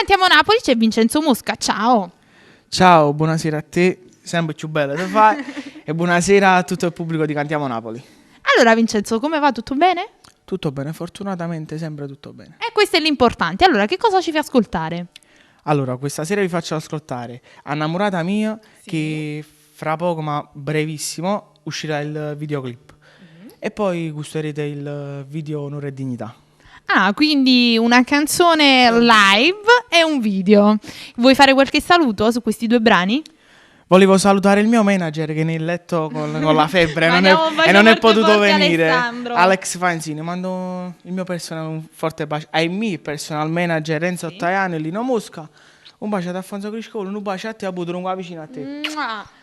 Cantiamo Napoli c'è Vincenzo Mosca, ciao! Ciao, buonasera a te, sempre più bella da fare e buonasera a tutto il pubblico di Cantiamo Napoli. Allora Vincenzo, come va? Tutto bene? Tutto bene, fortunatamente sempre tutto bene. E questo è l'importante. Allora, che cosa ci fai ascoltare? Allora, questa sera vi faccio ascoltare Innamorata mia, che fra poco, ma brevissimo, uscirà il videoclip. E poi gusterete il video Onore e Dignità. Ah, quindi una canzone live e un video. Vuoi fare qualche saluto su questi due brani? Volevo salutare il mio manager che è nel letto con la febbre e non è potuto venire. Alessandro. Alex Fanzini, mando il mio un forte bacio ai miei personal manager Renzo Tajani e Lino Mosca. Un bacio ad Alfonso Criscolo, un bacio a te, a Budro, vicino a te.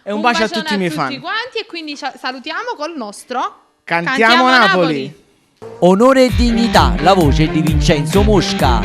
E un bacio a tutti i miei fan. Tutti quanti, e quindi salutiamo col nostro Cantiamo Napoli. Onore e dignità, la voce di Vincenzo Mosca.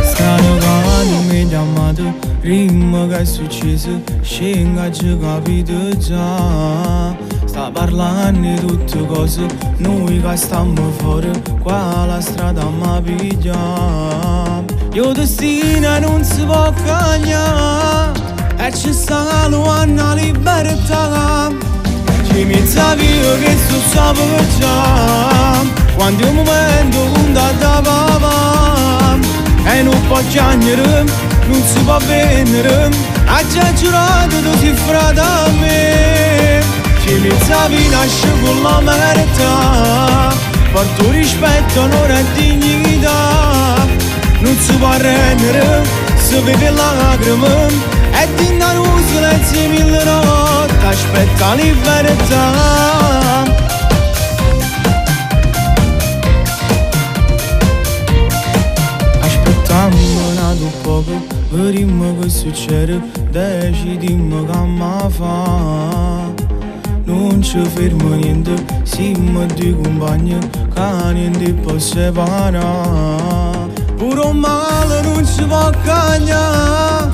Strano che non mi chiamato, prima che è successo, scenga ci capito già. Sta parlando di tutte cose, noi che stiamo fuori, qua la strada mi piglia. Io destino non si può cagnare, e ci sta una libertà. Ci mezza via che tu sapevi già, quando è un momento puntata papà. E non può piangere, non si può vendere, ha già giurato tu sei frata a me. Ci mezza via nasce con la verità, porto rispetto, onore e dignità. Non si può rendere, si vede lacrime, e ti danno un silenzio mille notti, aspetta la libertà. Aspettiamo un poco, vediamo che succede, decidiamo che mi fa. Non ci fermo niente, siamo due compagni, che niente può separare. Pure un male non ci può cagnare,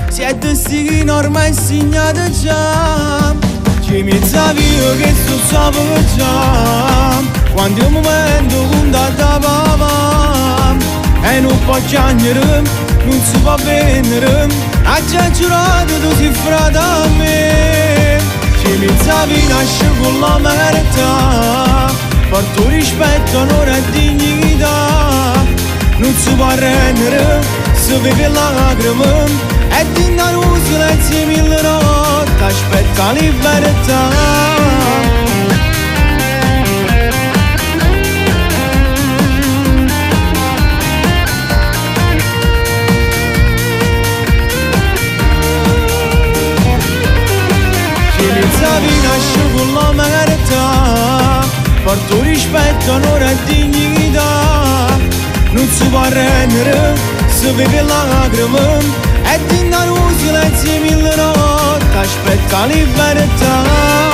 se è destino ormai segnato già. Ci mezza via che tu sapevi già, quando è un momento puntata papà. E non può piangere, non si può vendere, ha già giurato tu sei frata a me. Ci mezza via nasce con la verità, porto rispetto, onore e dignità. Non si può rendere, si vede lacrime, e ti danno un silenzio mille notti, aspetta la libertà. Ci mezza via nasce con la verità, porto rispetto, onore e dignità. Non si può rendere, si vede lacrime, e ti danno un silenzio mille notti, aspetta la libertà.